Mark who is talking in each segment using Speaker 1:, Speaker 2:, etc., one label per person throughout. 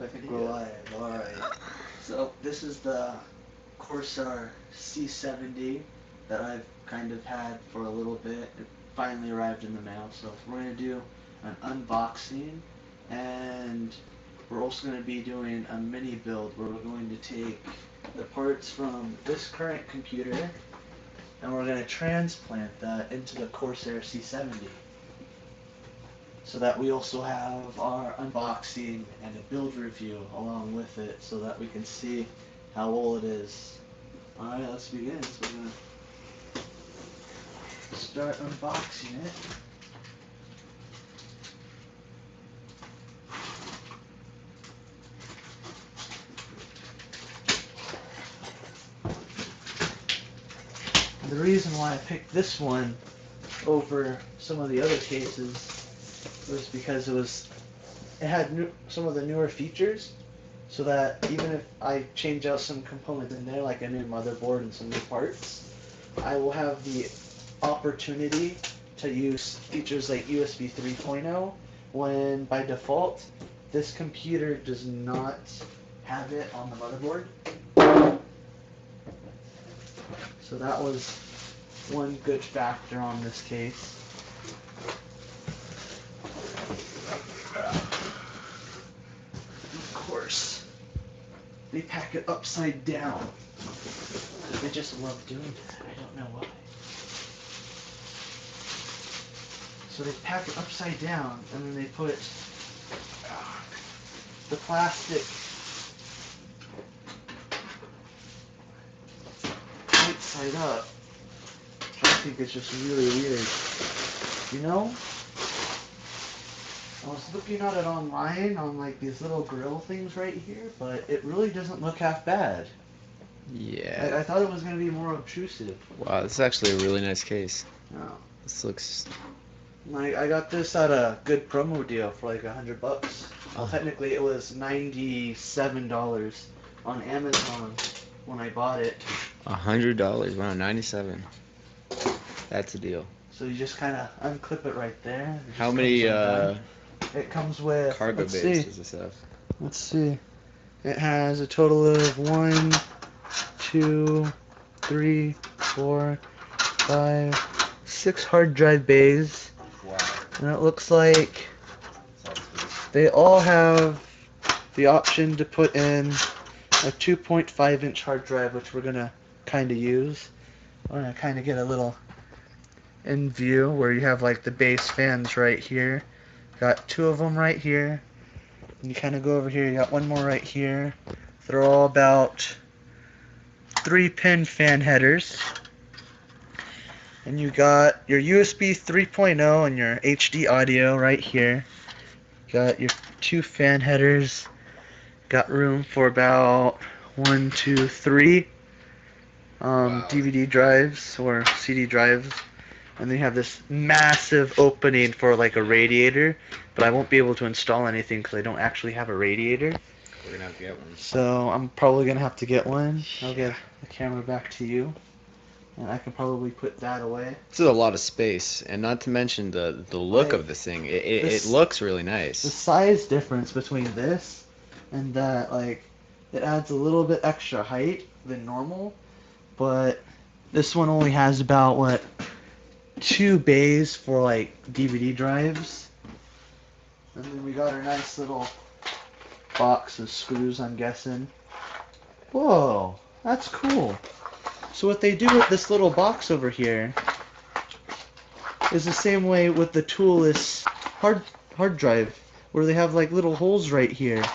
Speaker 1: think we're live. Alright. So this is the Corsair C70 that I've kind of had for a little bit. It finally arrived in the mail. So we're going to do an unboxing, and we're also going to be doing a mini build where we're going to take the parts from this current computer and we're going to transplant that into the Corsair C70. So that we also have our unboxing and a build review along with it so that we can see how old it is. Alright, let's begin. So we're going to start unboxing it. And the reason why I picked this one over some of the other cases was because it had some of the newer features, so that even if I change out some components in there, like a new motherboard and some new parts, I will have the opportunity to use features like USB 3.0 when by default this computer does not have it on the motherboard. So that was one good factor on this case. Of course, they pack it upside down. They just love doing that. I don't know why. So they pack it upside down, and then they put the plastic right side up, which I think is just really weird. You know? I was looking at it online on like these little grill things right here, but it really doesn't look half bad.
Speaker 2: Yeah.
Speaker 1: I thought it was going to be more obtrusive.
Speaker 2: Wow, this is actually a really nice case.
Speaker 1: No.
Speaker 2: This looks...
Speaker 1: I got this at a good promo deal for like $100. Well, technically it was $97 on Amazon when I bought it.
Speaker 2: $100? Wow, 97. That's a deal.
Speaker 1: So you just kind of unclip it right there.
Speaker 2: How many
Speaker 1: it comes with
Speaker 2: cargo bays does this have?
Speaker 1: Let's see. It has a total of 1, 2, 3, 4, 5, 6 hard drive bays.
Speaker 2: Wow.
Speaker 1: And it looks like they all have the option to put in a 2.5-inch hard drive, which we're going to kind of use. We're going to kind of get a little in view where you have like the base fans right here. Got 2 of them right here. And you kind of go over here, you got 1 more right here. They're all about 3-pin fan headers. And you got your USB 3.0 and your HD audio right here. Got your 2 fan headers. Got room for about 1, 2, 3 DVD drives or CD drives. And they have this massive opening for like a radiator, but I won't be able to install anything because I don't actually have a radiator.
Speaker 2: We're gonna have to get one.
Speaker 1: So I'm probably gonna have to get one. I'll get the camera back to you, and I can probably put that away.
Speaker 2: This is a lot of space, and not to mention the look of this thing. It looks really nice.
Speaker 1: The size difference between this and that, like, it adds a little bit extra height than normal, but this one only has about, what, 2 bays for, like, DVD drives. And then we got our nice little box of screws, I'm guessing. Whoa, that's cool. So what they do with this little box over here is the same way with the toolless hard drive, where they have like little holes right here,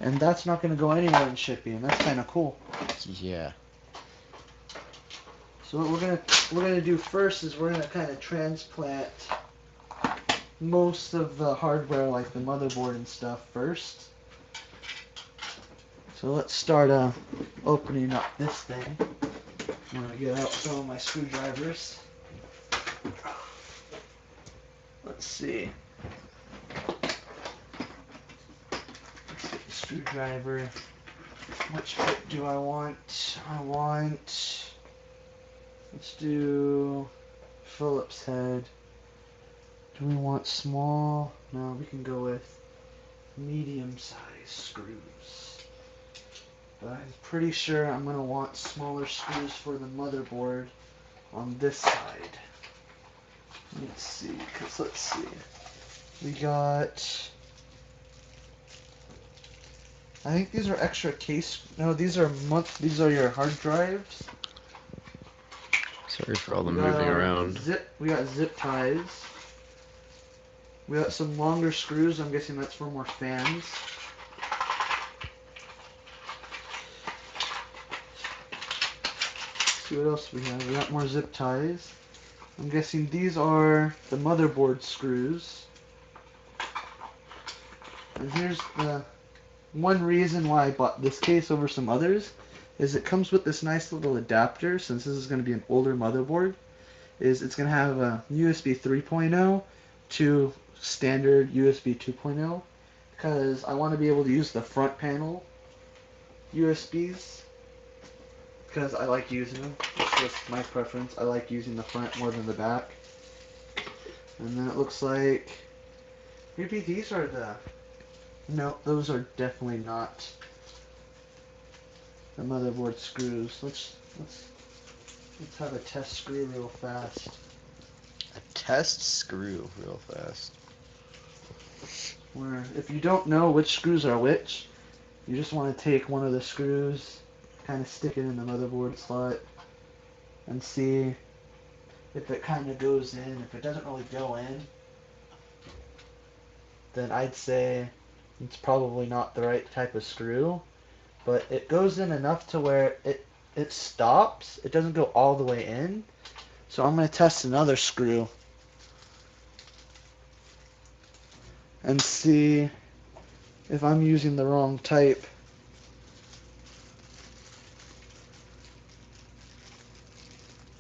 Speaker 1: and that's not going to go anywhere in shipping. That's kind of cool.
Speaker 2: Yeah.
Speaker 1: So what we're gonna do first is we're gonna kind of transplant most of the hardware, like the motherboard and stuff, first. So let's start opening up this thing. I'm gonna get out some of my screwdrivers. Let's see. Let's get the screwdriver. Which bit do I want? Let's do Phillips head. Do we want small? No, we can go with medium size screws. But I'm pretty sure I'm going to want smaller screws for the motherboard on this side. Let's see, we got, I think these are extra case, no, these are your hard drives.
Speaker 2: Sorry for all the moving around.
Speaker 1: We got zip ties. We got some longer screws, I'm guessing that's for more fans. Let's see what else we have. We got more zip ties. I'm guessing these are the motherboard screws. And here's the one reason why I bought this case over some others is it comes with this nice little adapter. Since this is going to be an older motherboard, is it's going to have a USB 3.0 to standard USB 2.0 because I want to be able to use the front panel USBs because I like using them. It's just my preference. I like using the front more than the back. And then it looks like maybe these are the, no, those are definitely not the motherboard screws. Let's have a test screw real fast.
Speaker 2: A test screw real fast.
Speaker 1: Where if you don't know which screws are which, you just want to take one of the screws, kind of stick it in the motherboard slot, and see if it kind of goes in. If it doesn't really go in, then I'd say it's probably not the right type of screw. But it goes in enough to where it stops. It doesn't go all the way in. So I'm going to test another screw and see if I'm using the wrong type.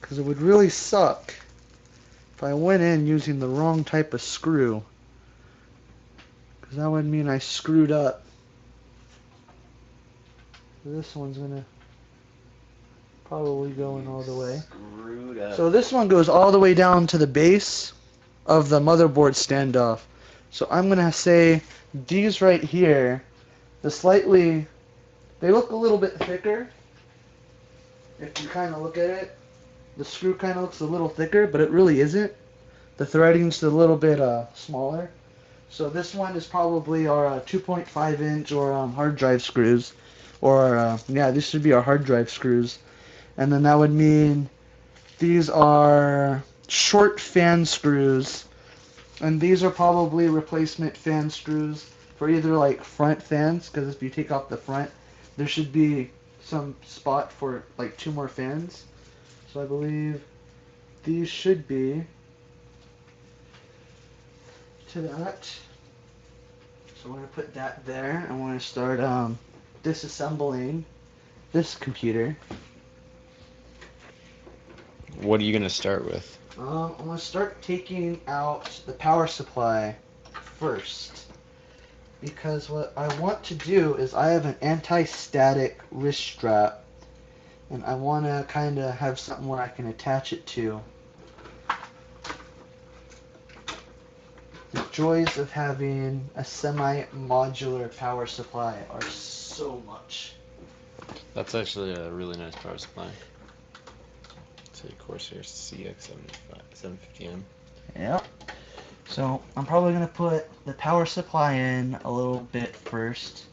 Speaker 1: Because it would really suck if I went in using the wrong type of screw. Because that would mean I screwed up. This one's going to probably go in all the way.
Speaker 2: Screwed up.
Speaker 1: So this one goes all the way down to the base of the motherboard standoff. So I'm going to say these right here, they look a little bit thicker. If you kind of look at it, the screw kind of looks a little thicker, but it really isn't. The threading's a little bit smaller. So this one is probably our 2.5 inch or hard drive screws. Or, yeah, these should be our hard drive screws. And then that would mean these are short fan screws. And these are probably replacement fan screws for either like front fans, because if you take off the front, there should be some spot for like 2 more fans. So I believe these should be to that. So we're going to put that there, and we're going to start disassembling this computer.
Speaker 2: What are you going to start with?
Speaker 1: I'm going to start taking out the power supply first. Because what I want to do is I have an anti-static wrist strap. And I want to kind of have something where I can attach it to. The joys of having a semi-modular power supply are so much.
Speaker 2: That's actually a really nice power supply. It's a Corsair CX750M.
Speaker 1: Yep. So I'm probably going to put the power supply in a little bit first.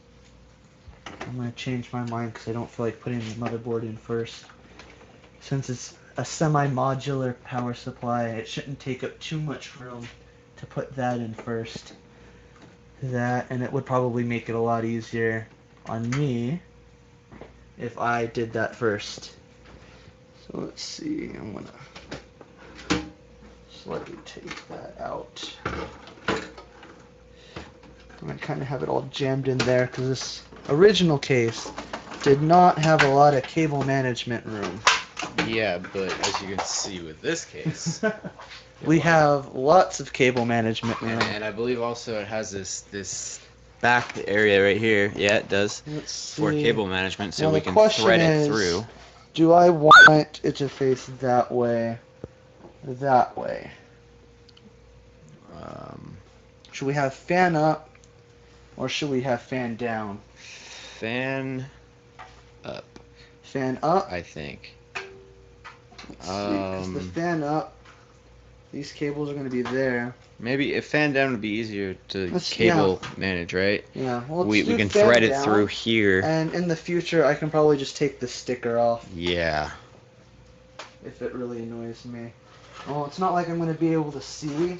Speaker 1: I'm going to change my mind because I don't feel like putting the motherboard in first. Since it's a semi-modular power supply, it shouldn't take up too much room to put that in first. And it would probably make it a lot easier on me if I did that first. So let's see, I'm going to slightly take that out. I kind of have it all jammed in there because this original case did not have a lot of cable management room.
Speaker 2: Yeah, but as you can see with this case,
Speaker 1: we have lots of cable management room.
Speaker 2: And I believe also it has this back area right here. Yeah, it does.
Speaker 1: Let's see.
Speaker 2: For cable management, so
Speaker 1: Now
Speaker 2: we
Speaker 1: the
Speaker 2: can
Speaker 1: question
Speaker 2: thread it
Speaker 1: is,
Speaker 2: through.
Speaker 1: Do I want it to face that way? That way? Should we have fan up Or should we have fan down?
Speaker 2: Fan up,
Speaker 1: Fan up?
Speaker 2: I think.
Speaker 1: Let's see, because the fan up, these cables are going to be there.
Speaker 2: Maybe if fan down would be easier to
Speaker 1: Yeah.
Speaker 2: cable manage, right?
Speaker 1: Yeah, well, let's
Speaker 2: We
Speaker 1: do
Speaker 2: can
Speaker 1: fan
Speaker 2: thread it
Speaker 1: down,
Speaker 2: through here.
Speaker 1: and in the future, I can probably just take the sticker off
Speaker 2: Yeah.
Speaker 1: if it really annoys me. Well, it's not like I'm going to be able to see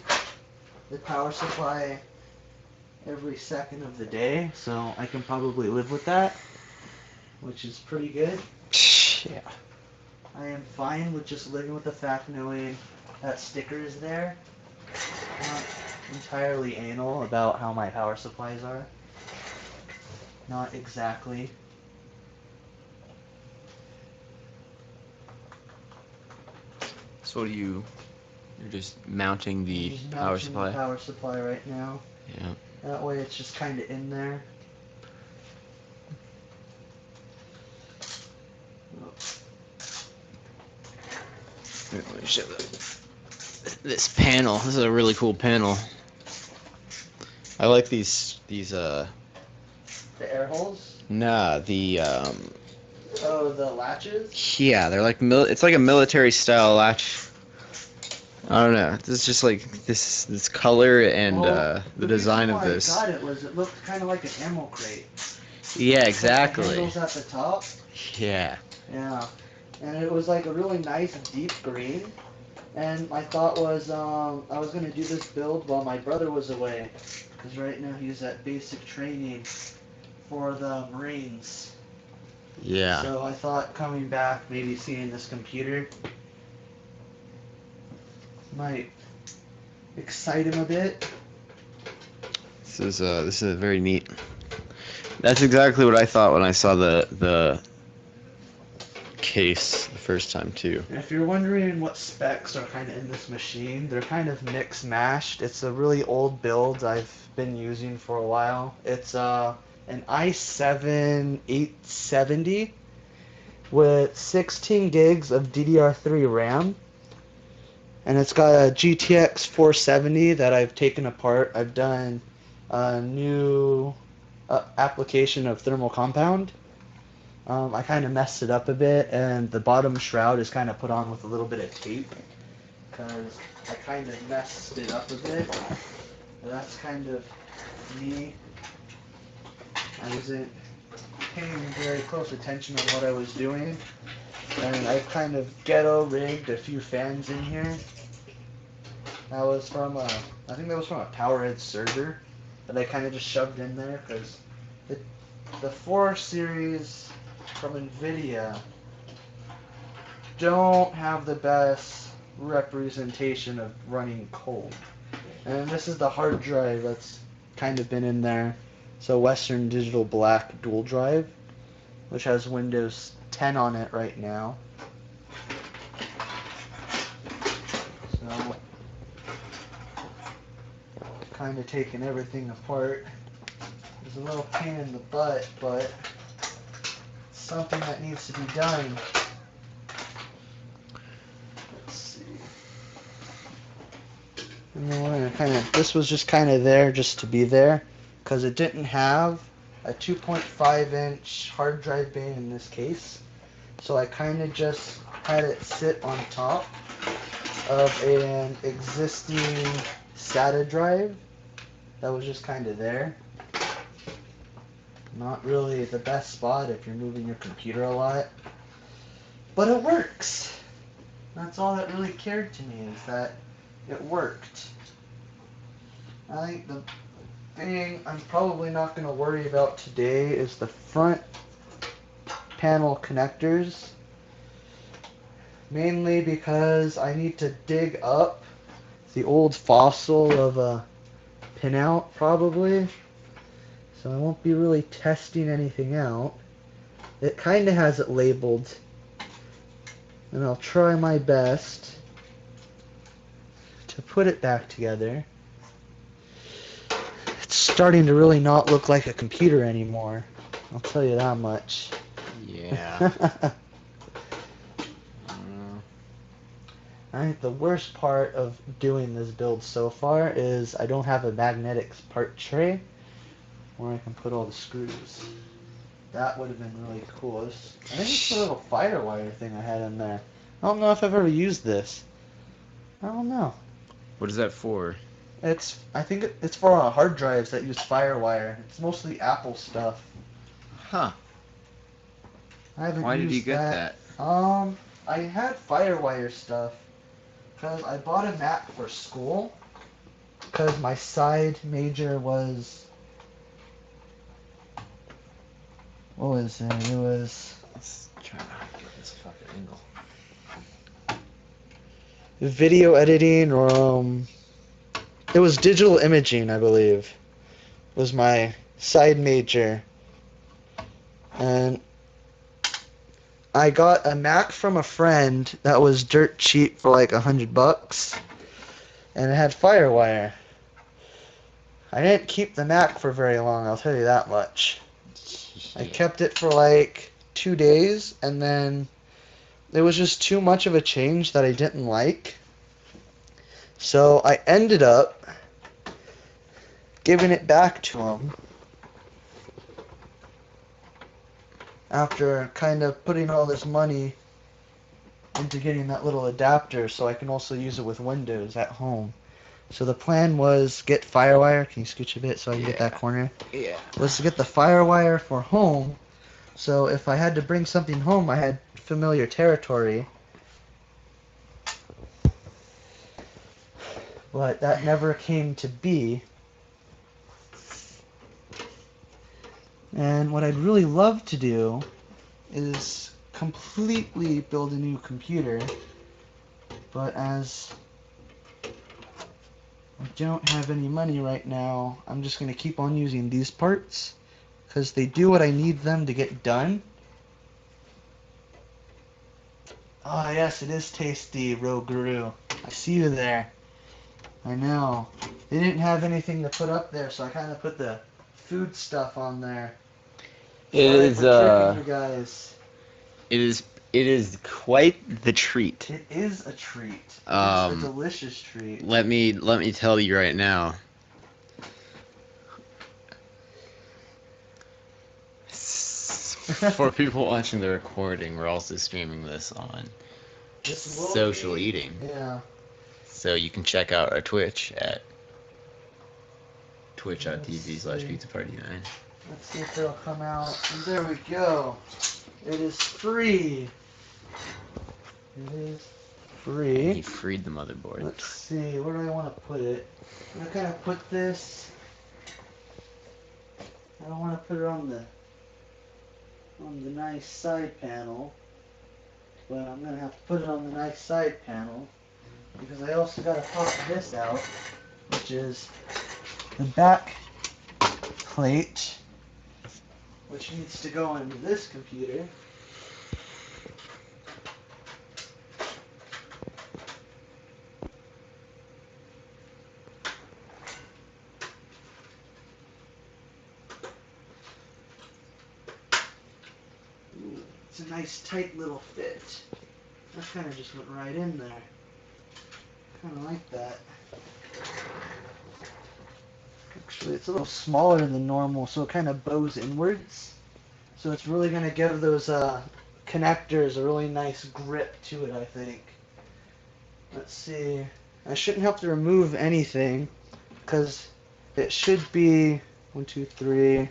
Speaker 1: the power supply every second of the day, so I can probably live with that, which is pretty good.
Speaker 2: Yeah.
Speaker 1: I am fine with just living with the fact knowing that sticker is there. Not entirely anal about how my power supplies are. Not exactly.
Speaker 2: So you're just mounting the
Speaker 1: Just
Speaker 2: power
Speaker 1: mounting the
Speaker 2: supply?
Speaker 1: power supply right now.
Speaker 2: Yeah.
Speaker 1: That way it's just kind of in there.
Speaker 2: Let me show this panel. This is a really cool panel. I like these
Speaker 1: The air holes?
Speaker 2: nah,
Speaker 1: Oh, the latches?
Speaker 2: yeah, they're like it's like a military style latch. I don't know. It's just like this color and the design of this.
Speaker 1: The reason why I got it was it looked kind of like an ammo crate.
Speaker 2: Yeah,
Speaker 1: The
Speaker 2: exactly.
Speaker 1: handles at the top.
Speaker 2: Yeah.
Speaker 1: Yeah. And it was like a really nice deep green. And my thought was I was going to do this build while my brother was away. Because right now he's at basic training for the Marines.
Speaker 2: Yeah.
Speaker 1: So I thought coming back, maybe seeing this computer might excite him a bit.
Speaker 2: This is very neat. That's exactly what I thought when I saw the case the first time too.
Speaker 1: And if you're wondering what specs are kind of in this machine, they're kind of mix mashed. It's a really old build I've been using for a while. It's an i7 870 with 16 gigs of DDR3 RAM. And it's got a GTX 470 that I've taken apart. I've done a new application of thermal compound. I kind of messed it up a bit, and the bottom shroud is kind of put on with a little bit of tape because I kind of messed it up a bit. But that's kind of me. I wasn't paying very close attention on what I was doing, and I've kind of ghetto rigged a few fans in here. That was from I think that was from a PowerEdge server that I kind of just shoved in there because the 4 series from NVIDIA don't have the best representation of running cold. And this is the hard drive that's kind of been in there. So Western Digital Black dual drive, which has Windows 10 on it right now. So kind of taking everything apart. It's a little pain in the butt, but it's something that needs to be done. Let's see. And then we're gonna this was just kind of there just to be there, because it didn't have a 2.5-inch hard drive bay in this case. So I kind of just had it sit on top of an existing SATA drive that was just kind of there. Not really the best spot if you're moving your computer a lot, but it works. That's all that really cared to me, is that it worked. I think the thing I'm probably not going to worry about today is the front panel connectors, mainly because I need to dig up the old fossil of a pinout probably. So I won't be really testing anything out. It kind of has it labeled, and I'll try my best to put it back together. It's starting to really not look like a computer anymore. I'll tell you that much.
Speaker 2: Yeah.
Speaker 1: I think the worst part of doing this build so far is I don't have a magnetic part tray. where I can put all the screws. That would have been really cool. I think it's a little firewire thing I had in there. I don't know if I've ever used this. I don't know.
Speaker 2: What is that for?
Speaker 1: I think it's for hard drives that use firewire. It's mostly Apple stuff.
Speaker 2: Huh.
Speaker 1: I haven't
Speaker 2: Why did you
Speaker 1: used
Speaker 2: get
Speaker 1: that.
Speaker 2: that?
Speaker 1: I had firewire stuff because I bought a Mac for school because my side major was, what was it? It was
Speaker 2: Let's try to get this fucking angle.
Speaker 1: video editing or it was digital imaging, I believe, was my side major. And I got a Mac from a friend that was dirt cheap for like $100, and it had FireWire. I didn't keep the Mac for very long, I'll tell you that much. I kept it for like 2 days, and then it was just too much of a change that I didn't like. So I ended up giving it back to him after kind of putting all this money into getting that little adapter so I can also use it with Windows at home. So the plan was get FireWire. Can you scooch a bit so I can get that corner?
Speaker 2: Yeah.
Speaker 1: Was to get the FireWire for home, so if I had to bring something home, I had familiar territory. But that never came to be. And what I'd really love to do is completely build a new computer, but as I don't have any money right now, I'm just going to keep on using these parts because they do what I need them to get done. Ah, yes, it is tasty, Rogue Guru. I see you there. I know. They didn't have anything to put up there, so I kind of put the food stuff on there. Sorry for tricking you guys.
Speaker 2: It is quite the treat.
Speaker 1: It is a treat. It is a delicious treat.
Speaker 2: Let me tell you right now. For people watching the recording, we're also streaming this on Social Eating.
Speaker 1: Yeah.
Speaker 2: So you can check out our Twitch at twitch.tv/pizzaparty9.
Speaker 1: Let's see if it'll come out. And there we go. It is free. It is free.
Speaker 2: He freed the motherboard.
Speaker 1: Let's see. Where do I want to put it? I'm gonna kind of put this. I don't want to put it on the nice side panel, but I'm gonna have to put it on the nice side panel because I also gotta pop this out, which is the back plate, which needs to go into this computer. Ooh, it's a nice tight little fit. That kind of just went right in there. Kind of like that. Actually, it's a little smaller than normal, so it kind of bows inwards. So it's really going to give those connectors a really nice grip to it, I think. Let's see. I shouldn't have to remove anything, because it should be 1, 2, 3,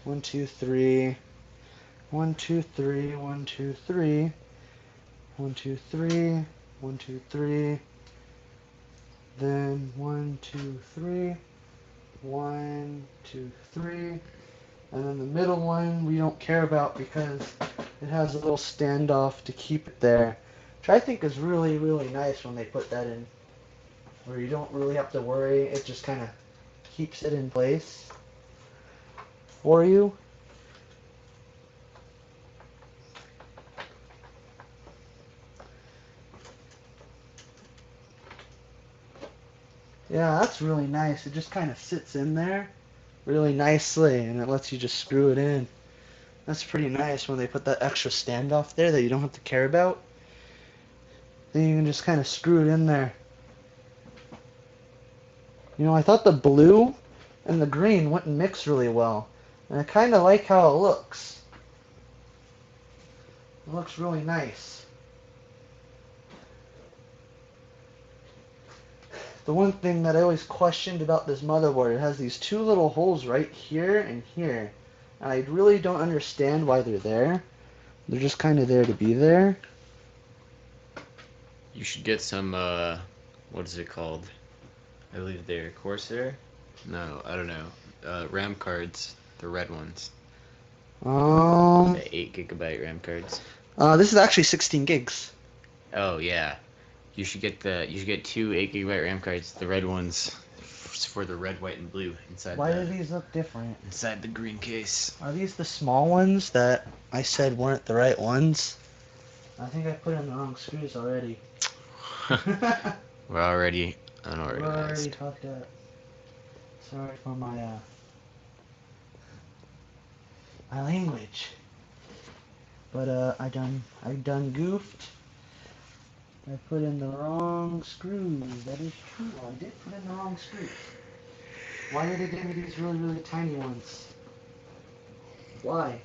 Speaker 1: 1, 2, 3, 1, 2, 3, 1, 2, 3, 1, 2, 3, 1, 2, 3, then 1, 2, 3, 1, 2, 3, and then the middle one we don't care about because it has a little standoff to keep it there, which I think is really, really nice when they put that in, where you don't really have to worry, it just kind of keeps it in place for you. Yeah, that's really nice. It just kind of sits in there really nicely, and it lets you just screw it in. That's pretty nice when they put that extra standoff there that you don't have to care about. Then you can just kind of screw it in there. You know, I thought the blue and the green wouldn't mix really well. And I kind of like how it looks. It looks really nice. The one thing that I always questioned about this motherboard, it has these two little holes right here and here. And I really don't understand why they're there. They're just kind of there to be there.
Speaker 2: You should get some, what is it called? I believe they're Corsair? No, I don't know. RAM cards, the red ones. The 8 GB RAM cards.
Speaker 1: This is actually 16 gigs.
Speaker 2: Oh yeah, you should get 2 8 GB RAM cards, the red ones, for the red, white, and blue inside.
Speaker 1: Why do these look different?
Speaker 2: Inside the green case?
Speaker 1: Are these the small ones that I said weren't the right ones? I think I put in the wrong screws already.
Speaker 2: We're already
Speaker 1: We're already
Speaker 2: unorganized.
Speaker 1: fucked up. Sorry for my language. But I done goofed. I put in the wrong screws. That is true. I did put in the wrong screws. Why did they give me these really, really tiny ones? Why?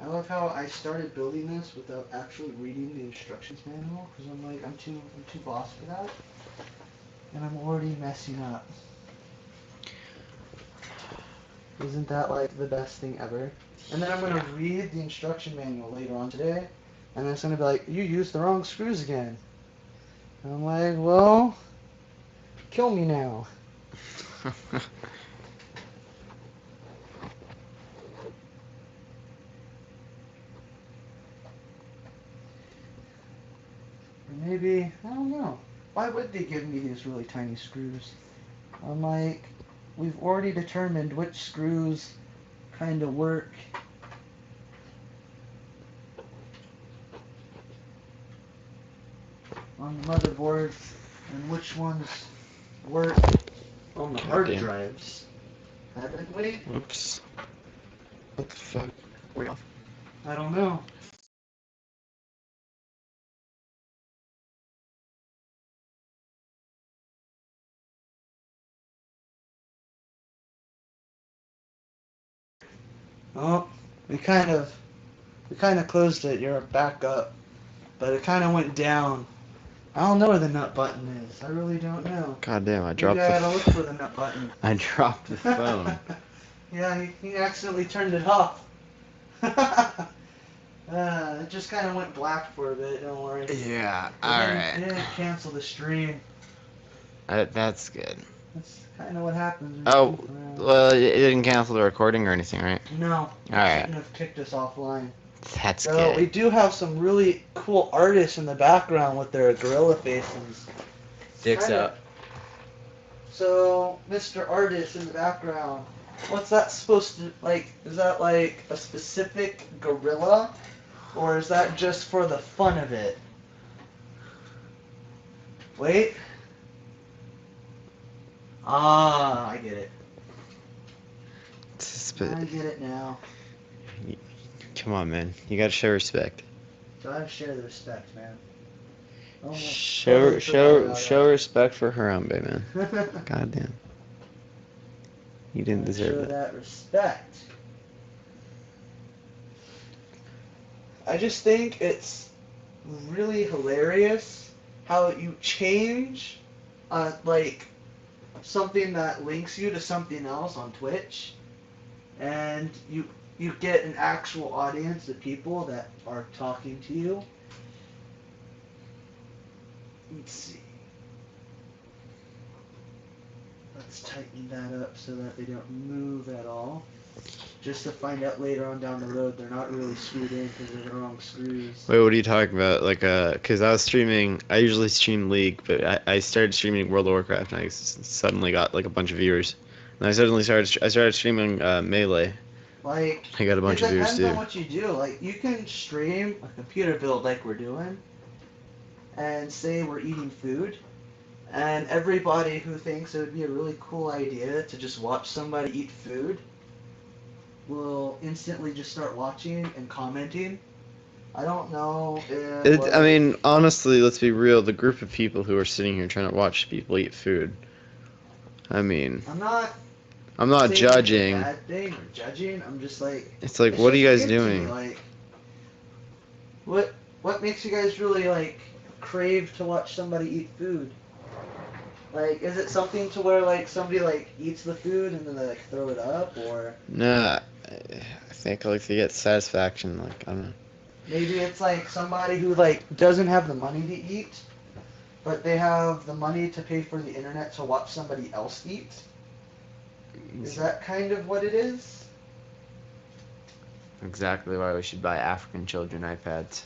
Speaker 1: I love how I started building this without actually reading the instructions manual, because I'm like, I'm too boss for that, and I'm already messing up. Isn't that like the best thing ever? And then I'm gonna read the instruction manual later on today, and then it's gonna be like, you used the wrong screws again. And I'm like, well, kill me now. Or maybe, I don't know. Why would they give me these really tiny screws? I'm like, we've already determined which screws kind of work. On the motherboard, and which ones work on the hard drives. Haven't we?
Speaker 2: Oops. What the fuck? Way off.
Speaker 1: I don't know. Oh, we kind of closed it. You're back up, but it kind of went down. I don't know where the nut button is. I really don't know.
Speaker 2: God damn, I
Speaker 1: Maybe
Speaker 2: dropped
Speaker 1: I
Speaker 2: the
Speaker 1: gotta look for the nut button.
Speaker 2: I dropped the phone.
Speaker 1: Yeah, he accidentally turned it off. It just kind of went black for a bit. Don't worry.
Speaker 2: Yeah,
Speaker 1: It
Speaker 2: alright.
Speaker 1: didn't cancel the stream.
Speaker 2: That's good.
Speaker 1: That's kind of what happens when
Speaker 2: Oh,
Speaker 1: you goof around.
Speaker 2: well, it didn't cancel the recording or anything, right?
Speaker 1: No, it
Speaker 2: Alright.
Speaker 1: shouldn't have kicked us offline.
Speaker 2: That's
Speaker 1: So we
Speaker 2: good.
Speaker 1: do have some really cool artists in the background with their gorilla faces.
Speaker 2: Dicks
Speaker 1: Kinda-
Speaker 2: out.
Speaker 1: So, Mr. Artist in the background, what's that supposed to, like, is that like a specific gorilla? Or is that just for the fun of it? Wait. Ah, I get it. I get it now.
Speaker 2: Come on, man. You gotta show respect.
Speaker 1: Gotta share the respect, man.
Speaker 2: Show respect for Harambe, man. Goddamn. You didn't deserve
Speaker 1: Show
Speaker 2: it.
Speaker 1: that respect. I just think it's really hilarious how you change, like, something that links you to something else on Twitch, and you get an actual audience of people that are talking to you. Let's see. Let's tighten that up so that they don't move at all. Just to find out later on down the road they're not really screwed in because they're the wrong screws.
Speaker 2: Wait, what are you talking about? Like, cause I was streaming. I usually stream League, but I started streaming World of Warcraft, and I suddenly got like a bunch of viewers. And I started streaming Melee.
Speaker 1: Like,
Speaker 2: I got a bunch of viewers
Speaker 1: it depends on
Speaker 2: too.
Speaker 1: what you do. Like, you can stream a computer build like we're doing, and say we're eating food, and everybody who thinks it would be a really cool idea to just watch somebody eat food will instantly just start watching and commenting. I don't know if
Speaker 2: I mean, honestly, let's be real. The group of people who are sitting here trying to watch people eat food. I mean,
Speaker 1: I'm not
Speaker 2: I'm not
Speaker 1: saying it's a
Speaker 2: judging.
Speaker 1: bad thing or judging. I'm just like,
Speaker 2: It's like,
Speaker 1: it's
Speaker 2: what are
Speaker 1: just
Speaker 2: you guys
Speaker 1: weird to me.
Speaker 2: doing?
Speaker 1: Like, what makes you guys really like crave to watch somebody eat food? Like, is it something to where like somebody like eats the food and then they like throw it up, or
Speaker 2: Nah, I think like to get satisfaction. Like, I don't know.
Speaker 1: maybe it's like somebody who like doesn't have the money to eat, but they have the money to pay for the internet to watch somebody else eat? Is that kind of what it is?
Speaker 2: Exactly why we should buy African children iPads.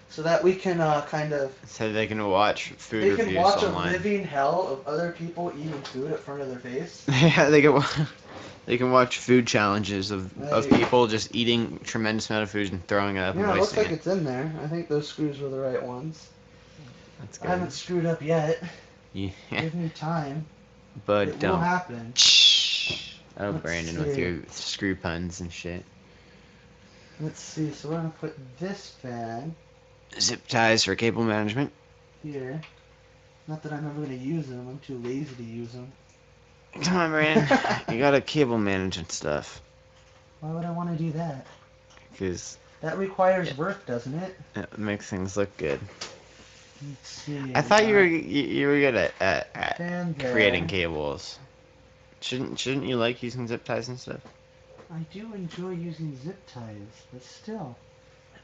Speaker 1: So that we can kind of
Speaker 2: So they can watch food
Speaker 1: they can
Speaker 2: reviews
Speaker 1: watch a
Speaker 2: online.
Speaker 1: living hell of other people eating food in front of their face.
Speaker 2: Yeah, they can watch food challenges of people just eating tremendous amount of food and throwing it up and
Speaker 1: Yeah, it looks
Speaker 2: wasting
Speaker 1: like it's in there. I think those screws were the right ones.
Speaker 2: That's
Speaker 1: I
Speaker 2: good.
Speaker 1: haven't screwed up yet.
Speaker 2: Yeah.
Speaker 1: Give me time.
Speaker 2: But
Speaker 1: It will
Speaker 2: don't.
Speaker 1: happen.
Speaker 2: Oh,
Speaker 1: Let's
Speaker 2: Brandon, with
Speaker 1: see.
Speaker 2: your screw puns and shit.
Speaker 1: Let's see. So we're gonna put this fan
Speaker 2: Zip ties for cable management.
Speaker 1: here. Not that I'm ever gonna use them. I'm too lazy to use them.
Speaker 2: Come on, Brandon. You gotta cable management stuff.
Speaker 1: Why would I want to do that?
Speaker 2: Because
Speaker 1: That requires work, doesn't it?
Speaker 2: it makes things look good.
Speaker 1: Let's see.
Speaker 2: I thought you were good at
Speaker 1: fan there.
Speaker 2: creating cables. Shouldn't you like using zip ties and stuff?
Speaker 1: I do enjoy using zip ties, but still,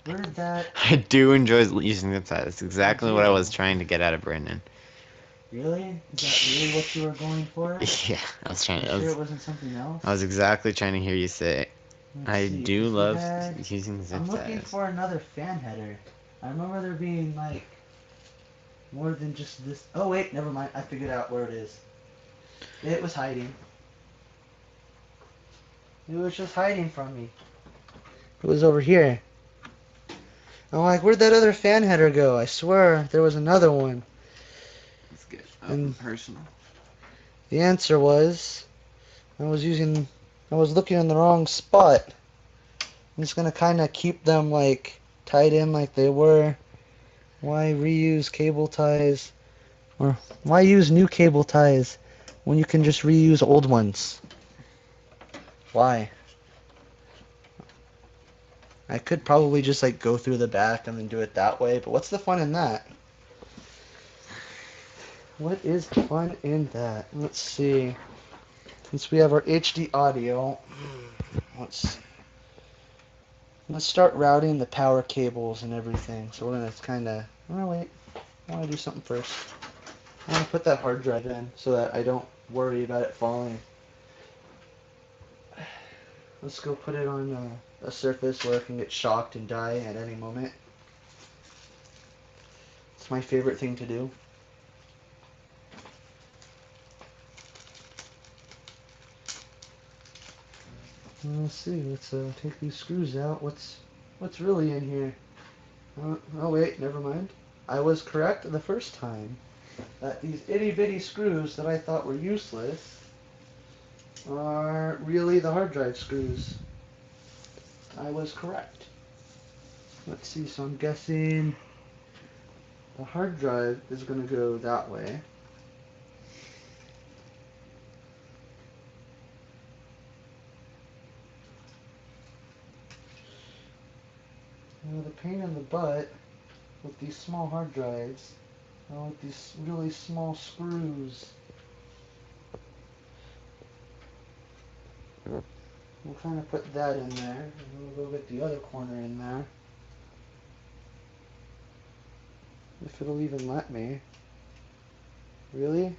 Speaker 1: where did that?
Speaker 2: I do enjoy using zip ties. That's exactly what I was
Speaker 1: do.
Speaker 2: trying to get out of Brandon.
Speaker 1: Really? Is that really what you were going for?
Speaker 2: Yeah, I was trying.
Speaker 1: You sure it wasn't something else?
Speaker 2: I was exactly trying to hear you say it.
Speaker 1: Let's
Speaker 2: I
Speaker 1: see,
Speaker 2: do
Speaker 1: 'cause we
Speaker 2: love
Speaker 1: had-
Speaker 2: using zip
Speaker 1: I'm looking
Speaker 2: ties.
Speaker 1: for another fan header. I remember there being like more than just this. Oh wait, never mind. I figured out where it is. It was hiding. It was just hiding from me. It was over here. I'm like, where'd that other fan header go? I swear there was another one.
Speaker 2: Let's get
Speaker 1: And
Speaker 2: personal.
Speaker 1: the answer was I was looking in the wrong spot. I'm just gonna kind of keep them like tied in like they were. Why reuse cable ties? Or why use new cable ties when you can just reuse old ones? Why? I could probably just like go through the back and then do it that way, but what's the fun in that? What is fun in that? Let's see. Since we have our HD audio, let's start routing the power cables and everything. So we're gonna kind of. Oh wait, I want to do something first. I want to put that hard drive in so that I don't worry about it falling. Let's go put it on a surface where it can get shocked and die at any moment. It's my favorite thing to do. Let's see. Let's take these screws out. What's really in here? Oh wait, never mind. I was correct the first time that these itty bitty screws that I thought were useless are really the hard drive screws. I was correct. Let's see. So I'm guessing the hard drive is going to go that way. Now the pain in the butt with these small hard drives are with these really small screws. We'll kind of put that in there, and we'll go get the other corner in there. If it'll even let me. Really?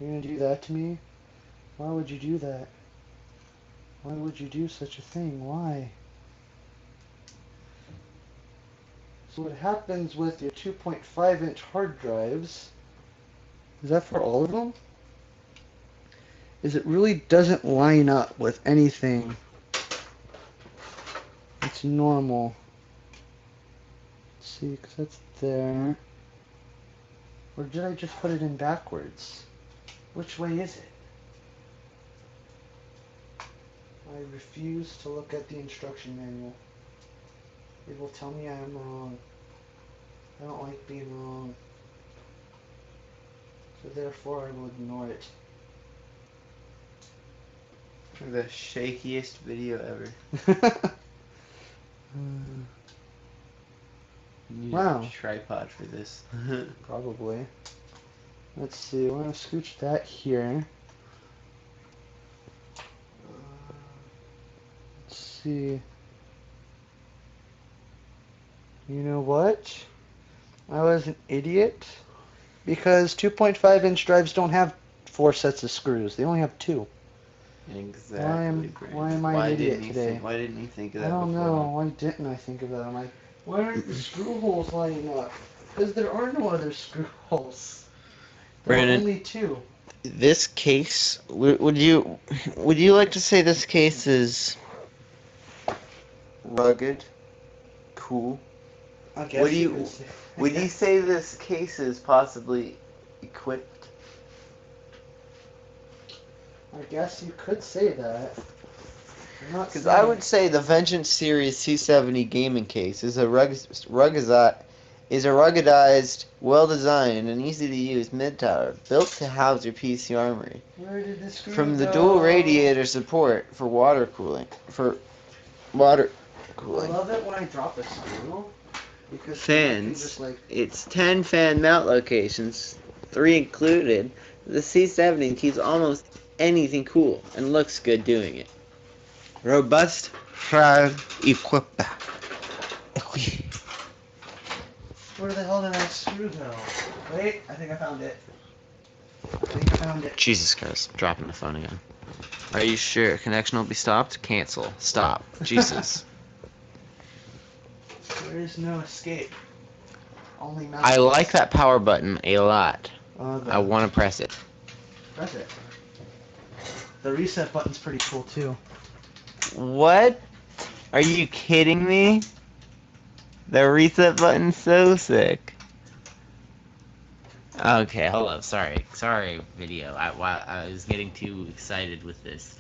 Speaker 1: You're gonna do that to me? Why would you do that? Why would you do such a thing? Why? So what happens with your 2.5-inch hard drives, is that for all of them? Is it really doesn't line up with anything that's normal. Let's see, because that's there. Or did I just put it in backwards? Which way is it? I refuse to look at the instruction manual. It will tell me I'm wrong. I don't like being wrong. So therefore I will ignore it.
Speaker 2: The shakiest video ever. You need
Speaker 1: Wow.
Speaker 2: a tripod for this.
Speaker 1: Probably. Let's see, we're gonna scooch that here. Let's see. You know what? I was an idiot because 2.5-inch drives don't have 4 sets of screws. They only have 2.
Speaker 2: Exactly,
Speaker 1: Why am I an idiot today?
Speaker 2: Why didn't you think of
Speaker 1: I
Speaker 2: that
Speaker 1: don't
Speaker 2: before?
Speaker 1: know. Why didn't I think of that? I'm like, why aren't the screw holes lining up? Because there are no other screw holes. There are
Speaker 2: Brandon,
Speaker 1: only 2.
Speaker 2: this case, would you like to say this case is rugged, cool?
Speaker 1: I guess you could say.
Speaker 2: Would you say this case is possibly equipped?
Speaker 1: I guess you could say that. I'm not
Speaker 2: Because
Speaker 1: saying.
Speaker 2: I would say the Vengeance Series C70 gaming case is a ruggedized, well-designed, and easy-to-use mid-tower built to house your PC armory.
Speaker 1: Where did the screw
Speaker 2: From the
Speaker 1: go?
Speaker 2: dual radiator support for water cooling,
Speaker 1: I love it when I drop a screw because I can
Speaker 2: fans,
Speaker 1: just like.
Speaker 2: it's 10 fan mount locations, 3 included. The C70 keeps almost anything cool and looks good doing it. Robust, proud, equipped.
Speaker 1: Where the hell did that screw go? Wait, I think I found it.
Speaker 2: Jesus Christ, dropping the phone again. Are you sure? Connection will be stopped? Cancel. Stop. Jesus.
Speaker 1: There is no escape. Only mouse.
Speaker 2: I like that power button a lot.
Speaker 1: Okay.
Speaker 2: I want to press it.
Speaker 1: Press it. The reset button's pretty cool too.
Speaker 2: What? Are you kidding me? The reset button's so sick. Okay, hold up. Sorry, video. I was getting too excited with this.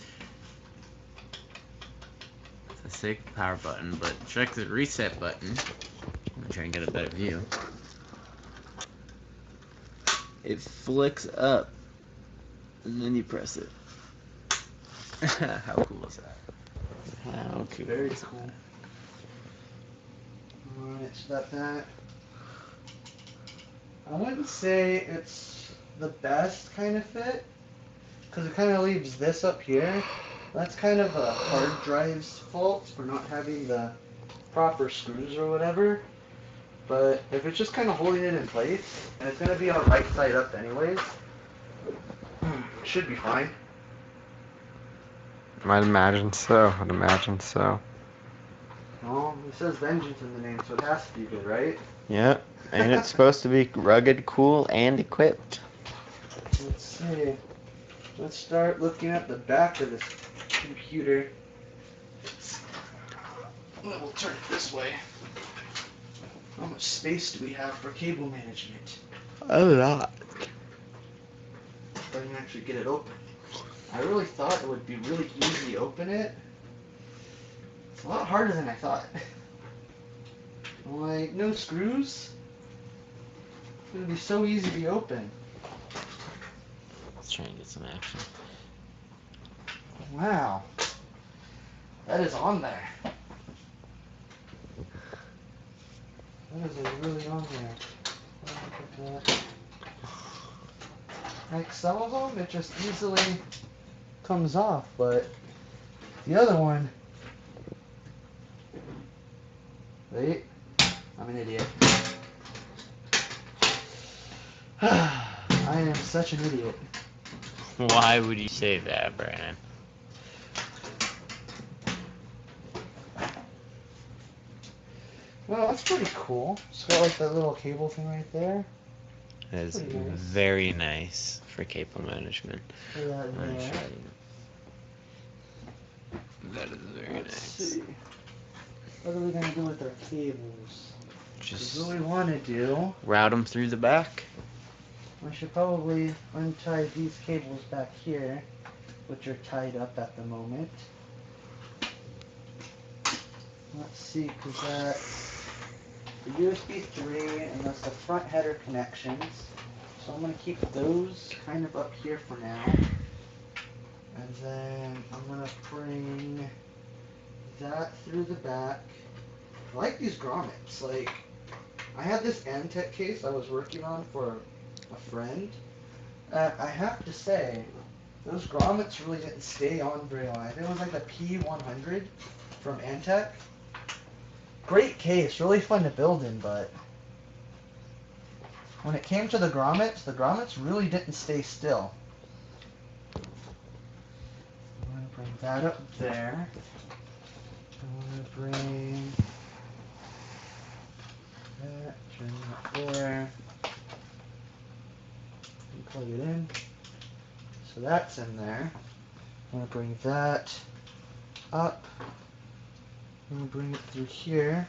Speaker 2: It's a sick power button, but check the reset button. I'm gonna try and get a better view. It flicks up, and then you press it. How cool is that? How cool
Speaker 1: Very
Speaker 2: is
Speaker 1: cool.
Speaker 2: that?
Speaker 1: Alright, so that. I wouldn't say it's the best kind of fit, because it kind of leaves this up here. That's kind of a hard drive's fault for not having the proper screws or whatever. But if it's just kind of holding it in place, and it's going to be on right side up anyways, it should be fine.
Speaker 2: I'd imagine so.
Speaker 1: Well, it says Vengeance in the name, so it has to be good, right?
Speaker 2: Yep, and it's supposed to be rugged, cool, and equipped.
Speaker 1: Let's see. Let's start looking at the back of this computer. We'll turn it this way. How much space do we have for cable management?
Speaker 2: A lot.
Speaker 1: If I can actually get it open. I really thought it would be really easy to open it. It's a lot harder than I thought. Like, no screws? It's gonna be so easy to open.
Speaker 2: Let's try and get some action.
Speaker 1: Wow. That is on there. That is really on there. Look at that. Like, some of them, it just easily comes off, but the other one... Wait. I'm an idiot. I am such an idiot.
Speaker 2: Why would you say that, Brandon?
Speaker 1: Well, that's pretty cool. It's got like that little cable thing right there.
Speaker 2: That is
Speaker 1: Pretty nice.
Speaker 2: very nice for cable management.
Speaker 1: Put that in
Speaker 2: I'm
Speaker 1: there.
Speaker 2: sure that is very
Speaker 1: Let's
Speaker 2: nice.
Speaker 1: see. What are we gonna do with our cables?
Speaker 2: Just
Speaker 1: What we want to do,
Speaker 2: route them through the back.
Speaker 1: I should probably untie these cables back here, which are tied up at the moment. Let's see, because that's the USB 3 and that's the front header connections. So I'm going to keep those kind of up here for now. And then I'm going to bring that through the back. I like these grommets. Like, I had this Antec case I was working on for a friend. I have to say, those grommets really didn't stay on very long. I think it was like the P100 from Antec. Great case, really fun to build in, but when it came to the grommets really didn't stay still. I'm going to bring that up there. I'm going to bring that, turn that there, and plug it in. So that's in there. I'm going to bring that up. I'm going to bring it through here.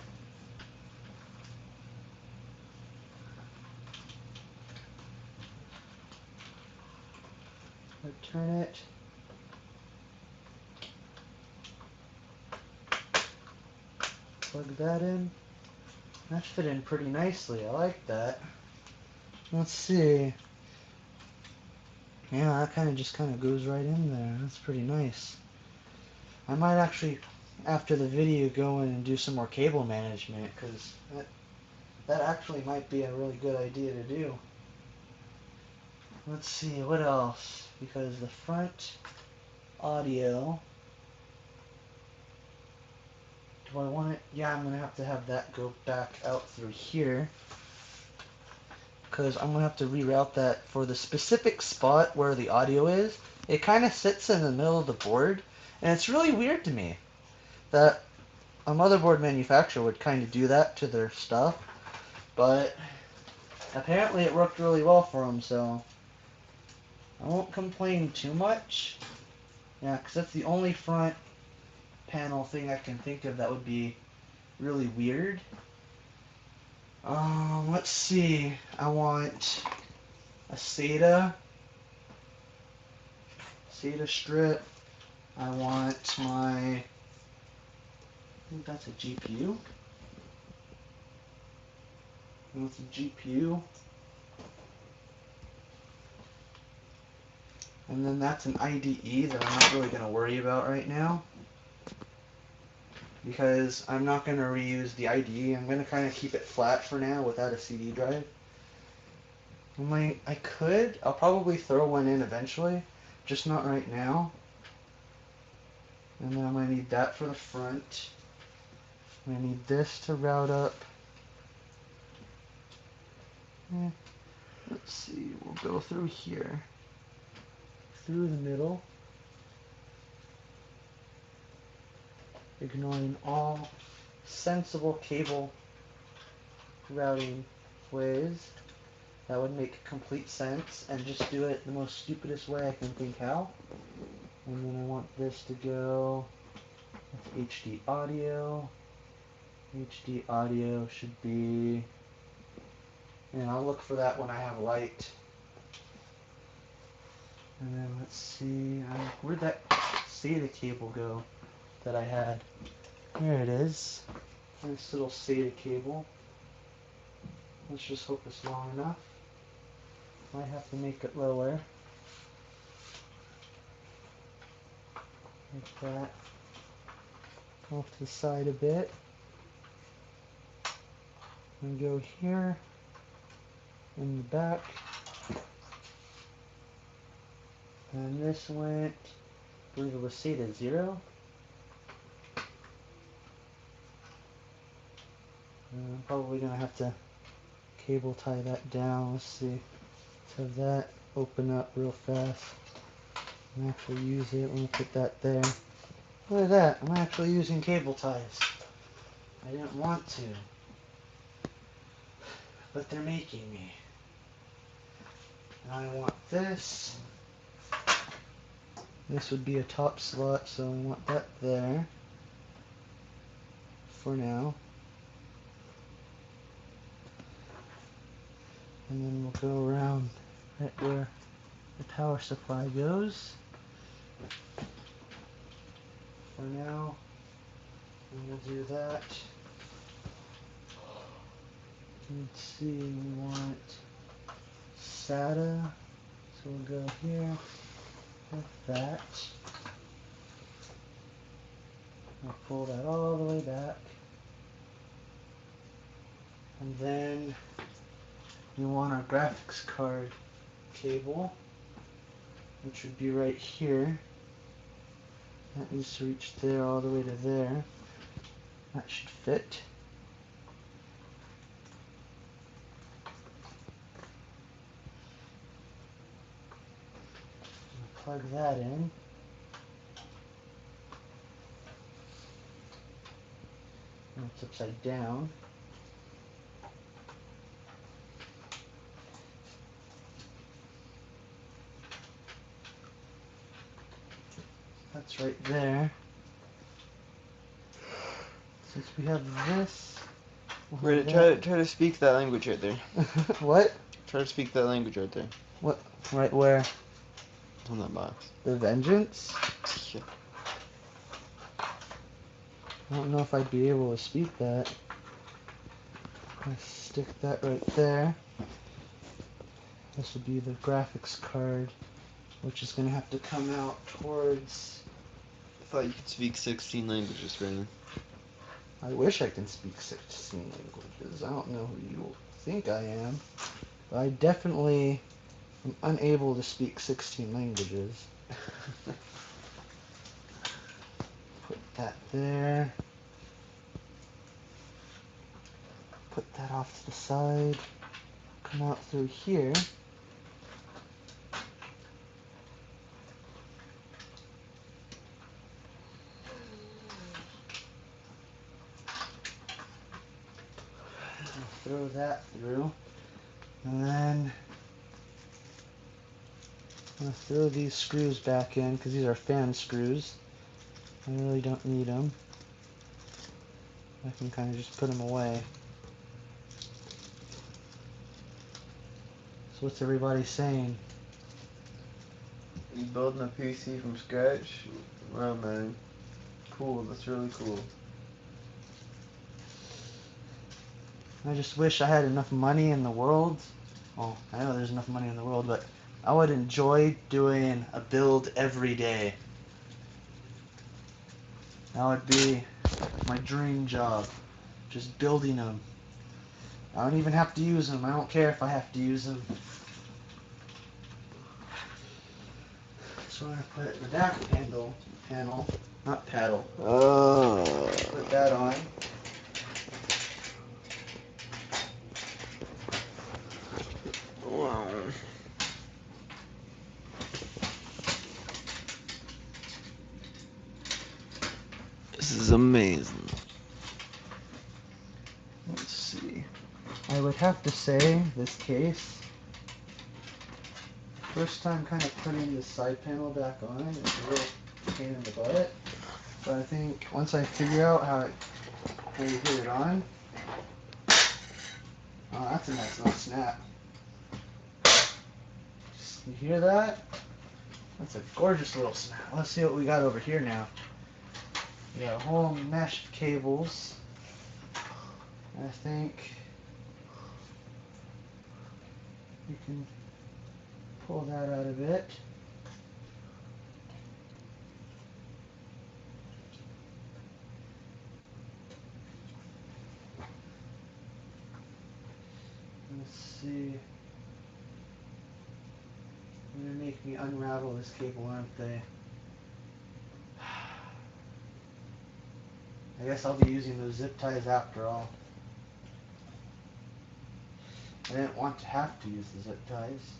Speaker 1: Turn it. Plug that in. That fit in pretty nicely. I like that. Let's see. Yeah, that kind of goes right in there. That's pretty nice. I might actually, after the video, go in and do some more cable management, because that actually might be a really good idea to do. Let's see, what else? Because the front audio, do I want it? Yeah, I'm going to have that go back out through here, because I'm going to have to reroute that for the specific spot where the audio is. It kind of sits in the middle of the board, and it's really weird to me that a motherboard manufacturer would kind of do that to their stuff, but apparently it worked really well for them, so I won't complain too much. Yeah, because that's the only front panel thing I can think of that would be really weird. Let's see. I want a SATA strip. I want I think that's a GPU. That's a GPU. And then that's an IDE that I'm not really going to worry about right now, because I'm not going to reuse the IDE. I'm going to kind of keep it flat for now without a CD drive. I'll probably throw one in eventually, just not right now. And then I'm going to need that for the front. I'm going to need this to route up. Let's see, we'll go through here, through the middle, ignoring all sensible cable routing ways that would make complete sense, and just do it the most stupidest way I can think how. And then I want this to go with HD audio. HD audio should be, and I'll look for that when I have light. And then let's see, where'd that SATA cable go that I had? Here it is. Nice little SATA cable. Let's just hope it's long enough. Might have to make it lower. Like that. Off to the side a bit. And go here. In the back. And this went, I believe it was SATA 0. I'm probably going to have to cable tie that down. Let's see. Let's have that open up real fast. And actually use it. I'm going to put that there. Look at that. I'm actually using cable ties. I didn't want to, but they're making me. And I want this. This would be a top slot, so I want that there for now. And then we'll go around right where the power supply goes. For now, We'll do that. Let's see, we want SATA, so we'll go here with that. I'll pull that all the way back. And then we want our graphics card cable, which would be right here. That needs to reach there all the way to there. That should fit. Plug that in. And it's upside down. That's right there. Since we have this,
Speaker 2: Ready, try to speak that language right there.
Speaker 1: What?
Speaker 2: Try to speak that language right there.
Speaker 1: What? Right where?
Speaker 2: On that box.
Speaker 1: The Vengeance?
Speaker 2: Yeah.
Speaker 1: I don't know if I'd be able to speak that. I stick that right there. This would be the graphics card, which is going to have to come out towards...
Speaker 2: I thought you could speak 16 languages, Brandon.
Speaker 1: I wish I can speak 16 languages. I don't know who you think I am, but I definitely am unable to speak 16 languages. Put that there. Put that off to the side. Come out through here. Throw that through, and then I'm going to throw these screws back in because these are fan screws. I really don't need them. I can kind of just put them away. So what's everybody saying?
Speaker 2: You building a PC from scratch? Wow, man. Cool, that's really cool.
Speaker 1: I just wish I had enough money in the world. Well, I know there's enough money in the world, but I would enjoy doing a build every day. That would be my dream job. Just building them. I don't even have to use them. I don't care if I have to use them. So I'm going to put the back panel, not paddle.
Speaker 2: Oh.
Speaker 1: Put that on.
Speaker 2: Wow. This is amazing. Let's see.
Speaker 1: I would have to say this case, first time kind of putting this side panel back on, it's a real pain in the butt. But I think once I figure out how you put it on, oh, that's a nice little snap. You hear that? That's a gorgeous little snap. Let's see what we got over here now. We got a whole mesh of cables. I think we can pull that out a bit. Let's see. They're gonna make me unravel this cable, aren't they? I guess I'll be using those zip ties after all. I didn't want to have to use the zip ties.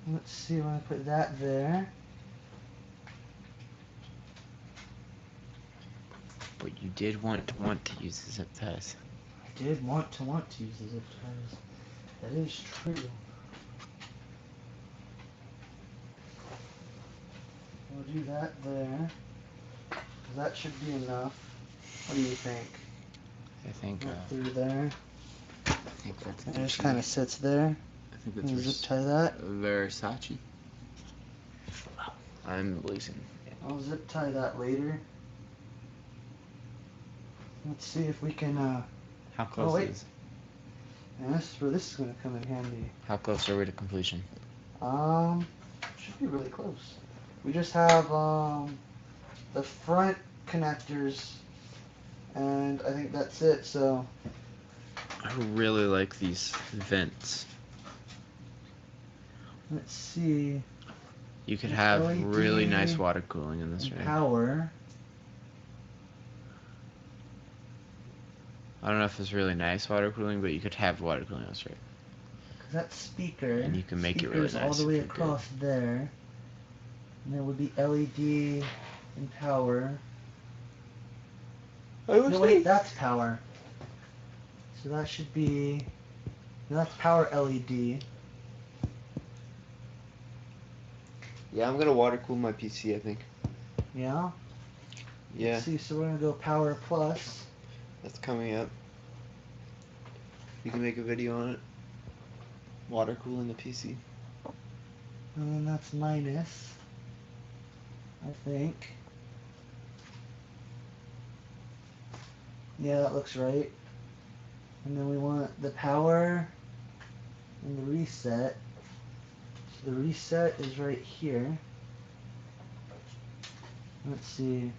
Speaker 1: Let's see, when I put that there.
Speaker 2: But you did want to use the zip ties.
Speaker 1: I did want to use the zip ties. That is true. We'll do that there. That should be enough. What do you think?
Speaker 2: I think.
Speaker 1: Right through there.
Speaker 2: I think that's.
Speaker 1: It just kind of sits there.
Speaker 2: I think that's
Speaker 1: zip tie that.
Speaker 2: Versace. I'm losing.
Speaker 1: I'll zip tie that later. Let's see if we can,
Speaker 2: How close
Speaker 1: wait.
Speaker 2: is?
Speaker 1: And this is where this is going to come in handy.
Speaker 2: How close are we to completion?
Speaker 1: Should be really close. We just have, the front connectors, and I think that's it, so.
Speaker 2: I really like these vents.
Speaker 1: Let's see.
Speaker 2: You could
Speaker 1: There's
Speaker 2: have
Speaker 1: LED
Speaker 2: really nice water cooling in this
Speaker 1: and
Speaker 2: rig.
Speaker 1: power.
Speaker 2: I don't know if it's really nice water cooling, but you could have water cooling in this rig.
Speaker 1: Cause that speaker.
Speaker 2: And you can make it really
Speaker 1: speaker's
Speaker 2: nice
Speaker 1: all the
Speaker 2: if
Speaker 1: way
Speaker 2: you do.
Speaker 1: across there. And there would be LED and power. No, wait, that's power. So that should be. No, that's power LED.
Speaker 2: Yeah, I'm gonna water cool my PC, I think.
Speaker 1: Yeah.
Speaker 2: Yeah,
Speaker 1: Let's see, so we're gonna go power plus.
Speaker 2: that's coming up. You can make a video on it. Water cooling the PC.
Speaker 1: And then that's minus. I think. Yeah, that looks right. And then we want the power and the reset. So the reset is right here. Let's see.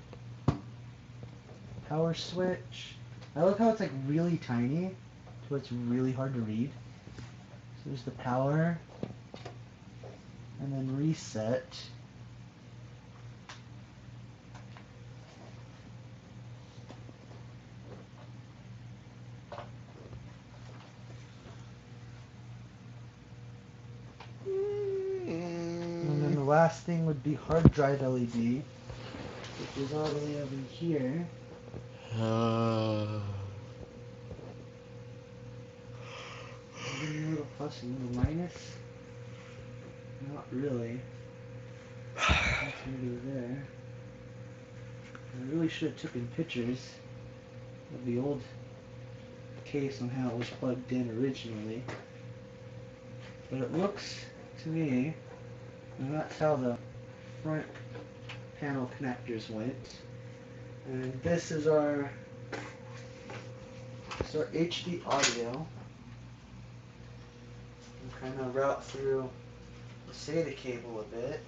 Speaker 1: Power switch. I love how it's like really tiny, so it's really hard to read. So there's the power, and then reset. And then the last thing would be hard drive LED, which is all the way over here. I'm getting a little plus and a little minus. Not really. That's gonna go there. I really should have taken pictures of the old case on how it was plugged in originally. But it looks to me, and that's how the front panel connectors went. And this is our HD audio. We'll kind of route through the SATA cable a bit.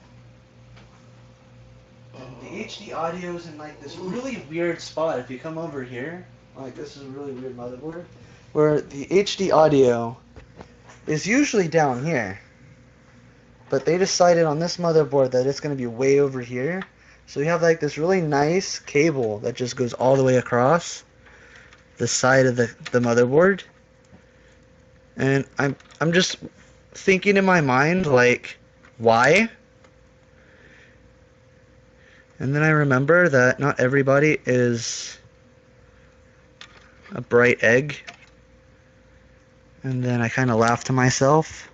Speaker 1: And the HD audio is in like this really weird spot. If you come over here, like this is a really weird motherboard, where the HD audio is usually down here. But they decided on this motherboard that it's going to be way over here. So we have like this really nice cable that just goes all the way across the side of the motherboard. And I'm just thinking in my mind, like, why? And then I remember that not everybody is a bright egg. And then I kind of laugh to myself.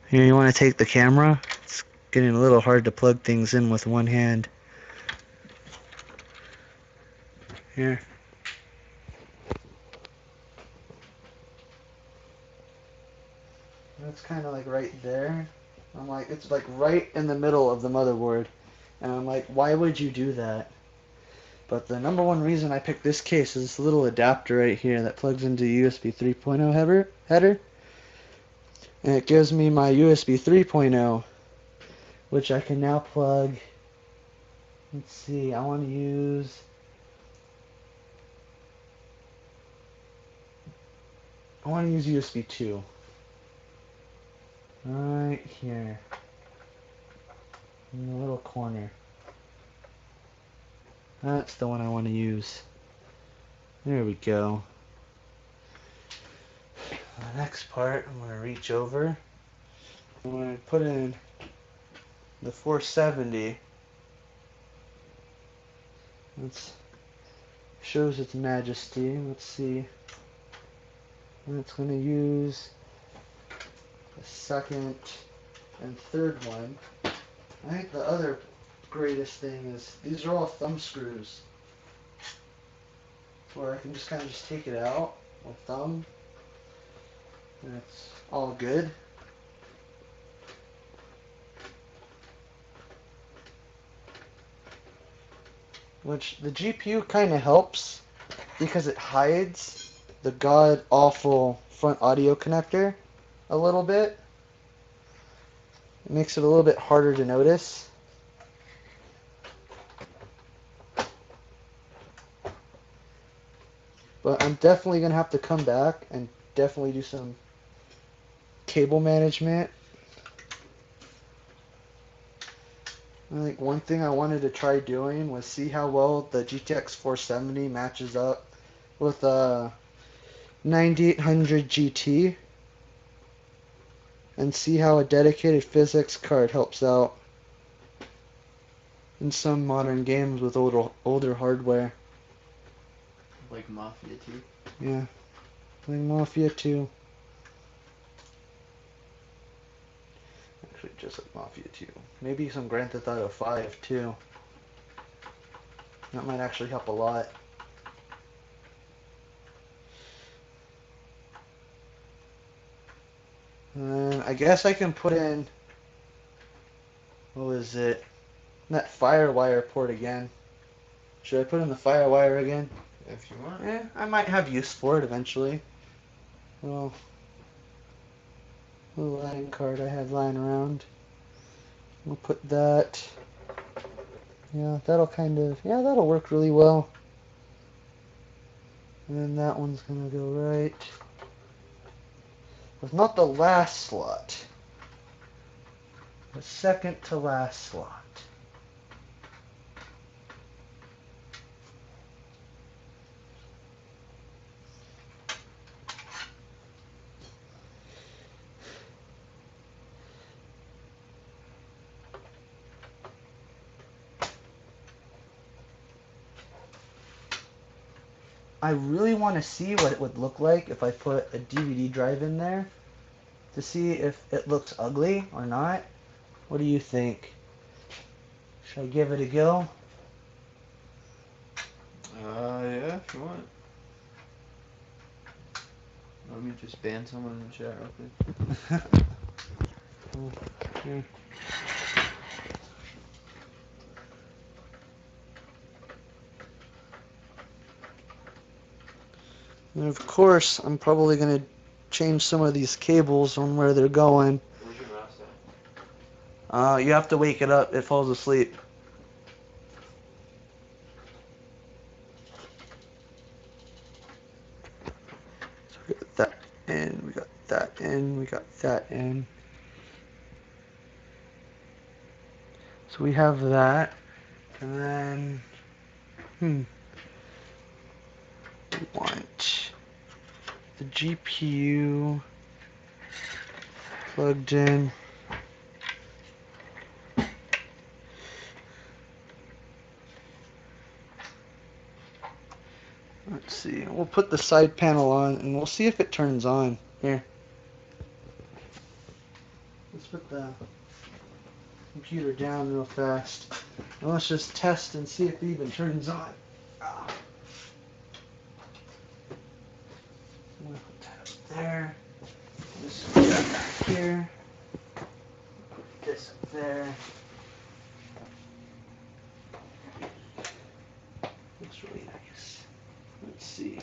Speaker 1: Here, you want to take the camera? It's getting a little hard to plug things in with one hand. Here. That's kind of like right there. I'm like, it's like right in the middle of the motherboard. And I'm like, why would you do that? But the number one reason I picked this case is this little adapter right here that plugs into USB 3.0 header. And it gives me my USB 3.0, which I can now plug. Let's see, I want to use USB 2. Right here. In the little corner. That's the one I want to use. There we go. The next part, I'm going to reach over. I'm going to put in the 470. It shows its majesty. Let's see. And it's going to use the second and third one. I think the other greatest thing is these are all thumb screws. Where I can just kind of just take it out with thumb. And it's all good. which the GPU kind of helps because it hides the god awful front audio connector a little bit. It makes it a little bit harder to notice. But I'm definitely going to have to come back and definitely do some cable management. I think one thing I wanted to try doing was see how well the GTX 470 matches up with a 9800 GT and see how a dedicated physics card helps out in some modern games with older hardware.
Speaker 2: Like Mafia 2?
Speaker 1: Yeah, like Mafia 2. Actually, just like Mafia 2. Maybe some Grand Theft Auto 5 too. That might actually help a lot. And I guess I can put in, what was it? That FireWire port again. Should I put in the FireWire again?
Speaker 2: If you want.
Speaker 1: Eh, I might have use for it eventually. Well, little line card I had lying around. We'll put that. Yeah, that'll work really well. And then that one's gonna go right. But not the last slot. The second to last slot. I really want to see what it would look like if I put a DVD drive in there to see if it looks ugly or not. What do you think? Should I give it a go?
Speaker 2: Yeah, if you want. Let me just ban someone in the chat real quick.
Speaker 1: Okay. And of course, I'm probably going to change some of these cables on where they're going.
Speaker 2: Where's your mouse at?
Speaker 1: You have to wake it up. It falls asleep. So we got that in, we got that in, we got that in. So we have that. And then, we want the GPU plugged in. Let's see. We'll put the side panel on and we'll see if it turns on. Here. Let's put the computer down real fast. And let's just test and see if it even turns on. I'm gonna put that up there. Just put that back here. Put this up there. Looks really nice. Let's see.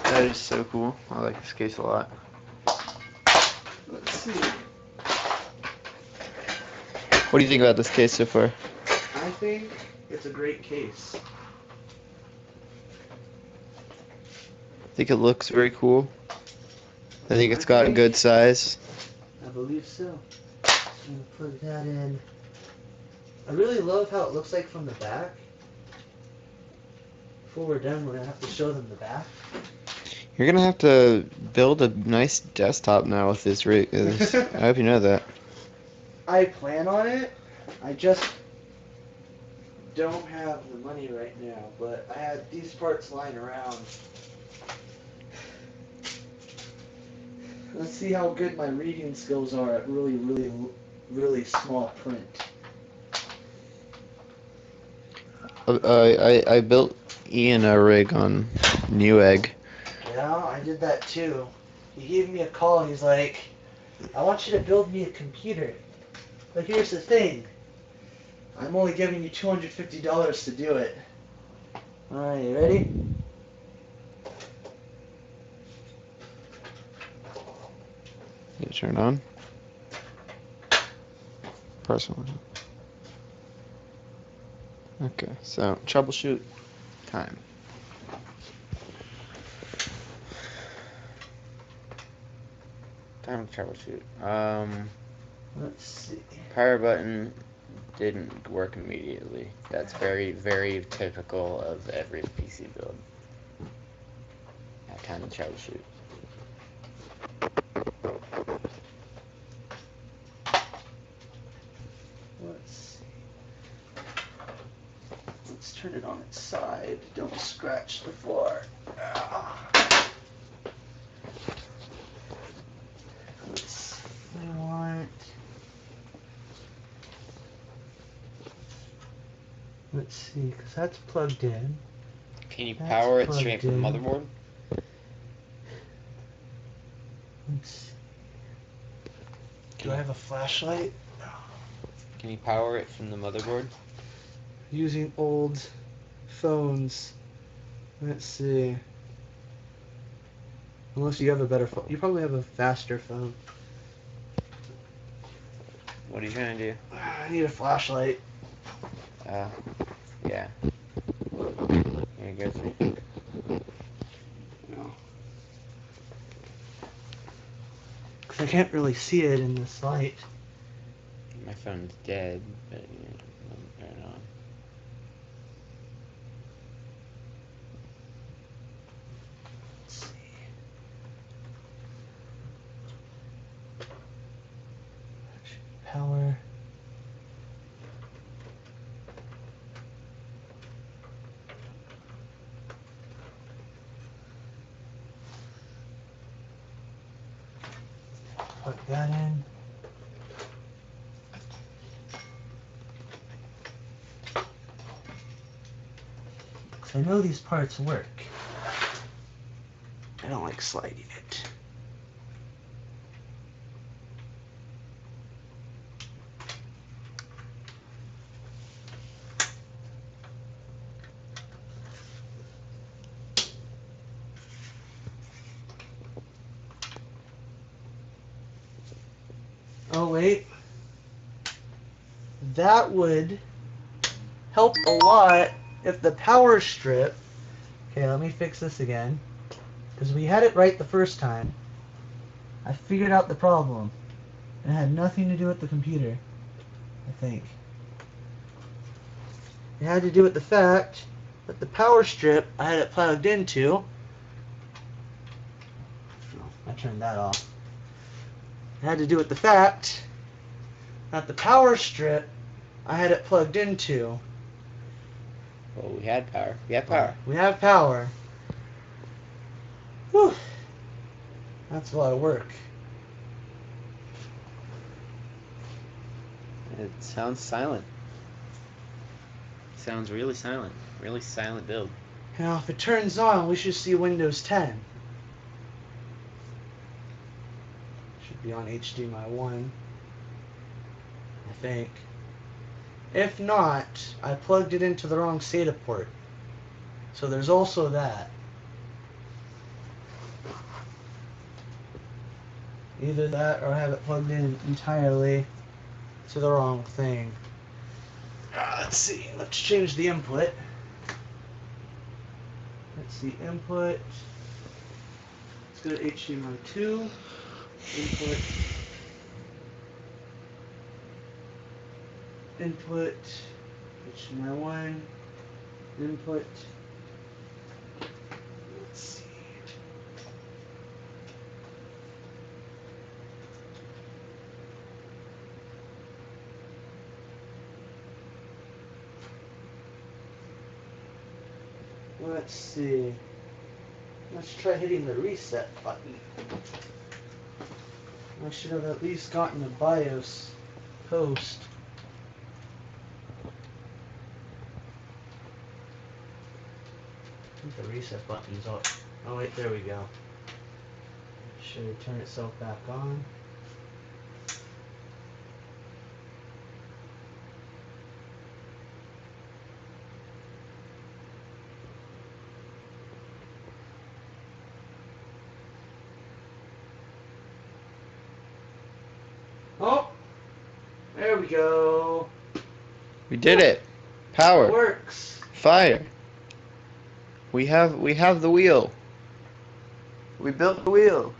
Speaker 2: That is so cool. I like this case a lot.
Speaker 1: Let's see.
Speaker 2: What do you think about this case so far?
Speaker 1: I think it's a great case.
Speaker 2: I think it looks very cool. I think it's got good size.
Speaker 1: I believe so. I'm gonna put that in. I really love how it looks like from the back. Before we're done, we're gonna have to show them the back.
Speaker 2: You're gonna have to build a nice desktop now with this rig. I hope you know that.
Speaker 1: I plan on it. I just don't have the money right now, but I had these parts lying around. Let's see how good my reading skills are at really small print.
Speaker 2: I built Ian a rig on Newegg.
Speaker 1: Yeah, I did that too. He gave me a call and he's like, I want you to build me a computer. But here's the thing. I'm only giving you $250 to do it. Alright, you ready?
Speaker 2: You turn on. Personal. Okay, so troubleshoot time. Time to troubleshoot.
Speaker 1: Let's see.
Speaker 2: Power button didn't work immediately. That's very, very typical of every PC build. That kind of troubleshoot.
Speaker 1: Let's see. Let's turn it on its side. Don't scratch the floor. Let's see. I want. Let's see, because that's plugged in.
Speaker 2: Can you
Speaker 1: That's
Speaker 2: power it
Speaker 1: plugged
Speaker 2: straight from the
Speaker 1: in.
Speaker 2: motherboard?
Speaker 1: Let's see. Do I have a flashlight?
Speaker 2: Can you power it from the motherboard?
Speaker 1: Using old phones. Let's see. Unless you have a better phone. You probably have a faster phone.
Speaker 2: What are you trying to do?
Speaker 1: I need a flashlight.
Speaker 2: Yeah. Here, go through.
Speaker 1: No. Because I can't really see it in this light.
Speaker 2: My phone's dead, but turn it on.
Speaker 1: Let's see. Power. Plug that in. Because I know these parts work. I don't like sliding it. Oh wait, that would help a lot if the power strip, okay, let me fix this again, because we had it right the first time. I figured out the problem. It had nothing to do with the computer, I think. It had to do with the fact that the power strip I had it plugged into, I turned that off. It had to do with the fact that the power strip I had it plugged into.
Speaker 2: Well, we had power. We have power.
Speaker 1: We have power. Whew. That's a lot of work.
Speaker 2: It sounds silent. Sounds really silent. Really silent build.
Speaker 1: Now, if it turns on, we should see Windows 10. Should be on HDMI 1, I think. If not, I plugged it into the wrong SATA port. So there's also that. Either that or I have it plugged in entirely to the wrong thing. Let's see. Let's change the input. Let's see. Input. Let's go to HDMI 2. Input. Input. HDMI 1. Input. Let's see. Let's see. Let's try hitting the reset button. I should have at least gotten a BIOS post. the reset buttons up. Oh wait, there we go. Should turn itself back on. Oh, there we go.
Speaker 2: We did it. Power.
Speaker 1: It works.
Speaker 2: Fire. We have the wheel. We built the wheel.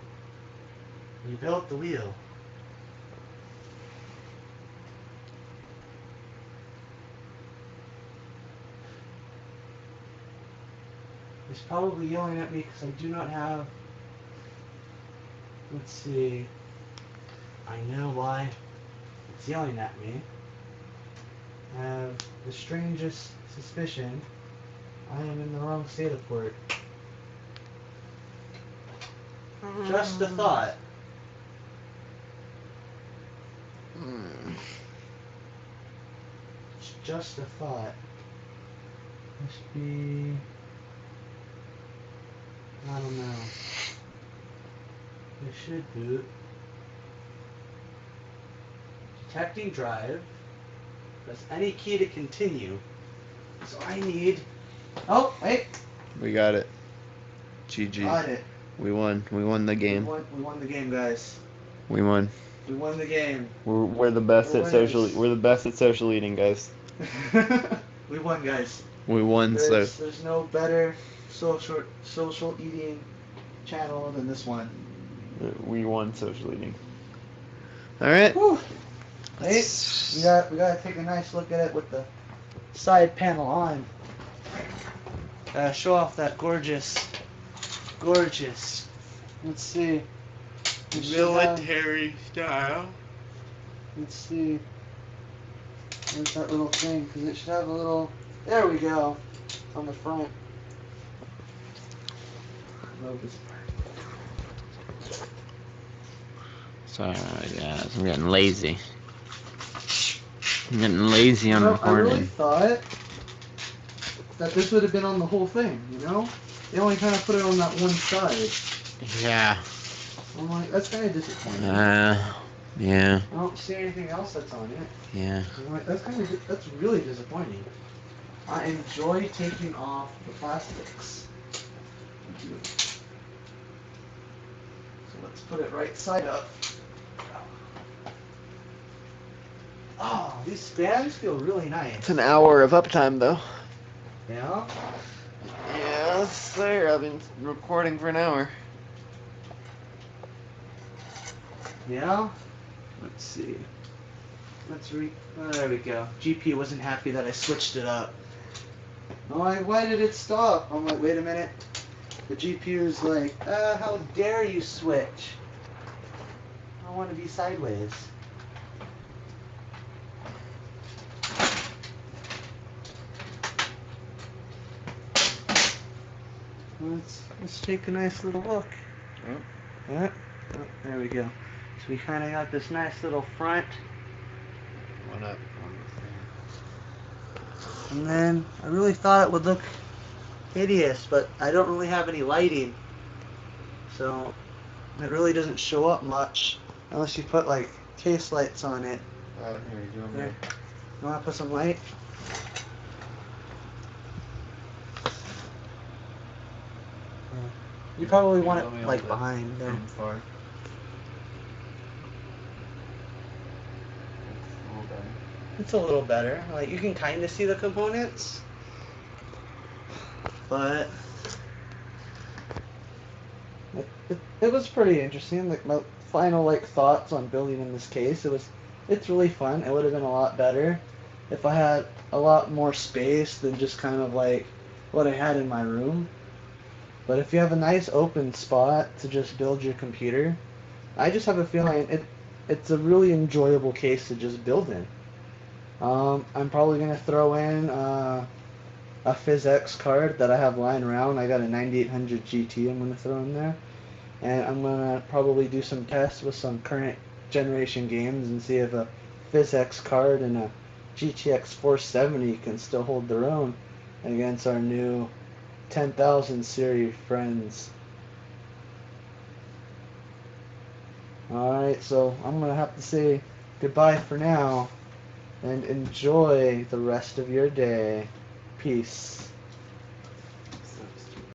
Speaker 1: We built the wheel. It's probably yelling at me because I do not have. Let's see. I know why it's yelling at me. I have the strangest suspicion I am in the wrong state of port. Just a thought. It's just a thought. Must be. I don't know. It should boot. Detecting drive. Press any key to continue. So I need. Oh, wait.
Speaker 2: We got it. GG.
Speaker 1: Got it.
Speaker 2: We won. We won the game.
Speaker 1: We won the game, guys.
Speaker 2: We won.
Speaker 1: We won the game.
Speaker 2: We're the best
Speaker 1: We're
Speaker 2: at social.
Speaker 1: winners.
Speaker 2: We're the best at social eating, guys.
Speaker 1: We won, guys.
Speaker 2: We won.
Speaker 1: There's no better social eating channel than this one.
Speaker 2: We won social eating. All right.
Speaker 1: Whew. Hey, we gotta take a nice look at it with the side panel on. Show off that gorgeous. Let's see. We should have-
Speaker 2: Military style.
Speaker 1: Let's see. Where's that little thing? Because it should have a little. There we go. On the front. Move this part.
Speaker 2: Sorry, guys. I'm getting lazy. I'm getting lazy on
Speaker 1: I
Speaker 2: recording.
Speaker 1: really thought that this would have been on the whole thing, you know? They only kind of put it on that one side.
Speaker 2: Yeah.
Speaker 1: I'm like, that's kind of disappointing.
Speaker 2: Yeah.
Speaker 1: I don't see anything else that's on it.
Speaker 2: Yeah.
Speaker 1: I'm like, that's really disappointing. I enjoy taking off the plastics. So let's put it right side up. Oh, these spans feel really nice.
Speaker 2: It's an hour of uptime, though.
Speaker 1: Yeah?
Speaker 2: Yes, sir. I've been recording for an hour.
Speaker 1: Yeah? Let's see. There we go. GP wasn't happy that I switched it up. I'm like, why did it stop? I'm like, wait a minute. The GPU is like, how dare you switch? I want to be sideways. Let's take a nice little look.
Speaker 2: Yep.
Speaker 1: Yeah. Oh, there we go. So we kind of got this nice little front.
Speaker 2: One up.
Speaker 1: And then I really thought it would look hideous, but I don't really have any lighting. So it really doesn't show up much unless you put like case lights on it.
Speaker 2: Here you go.
Speaker 1: There. You want to put some light? You probably want it like behind there.
Speaker 2: Far.
Speaker 1: It's a little better. Like you can kind of see the components, but it was pretty interesting. Like my final thoughts on building in this case. It's really fun. It would have been a lot better if I had a lot more space than just kind of like what I had in my room. But if you have a nice open spot to just build your computer, I just have a feeling it's a really enjoyable case to just build in. I'm probably going to throw in a PhysX card that I have lying around. I got a 9800 GT I'm going to throw in there. And I'm going to probably do some tests with some current generation games and see if a PhysX card and a GTX 470 can still hold their own against our new 10,000 Siri friends. Alright, so I'm going to have to say goodbye for now, and enjoy the rest of your day. Peace.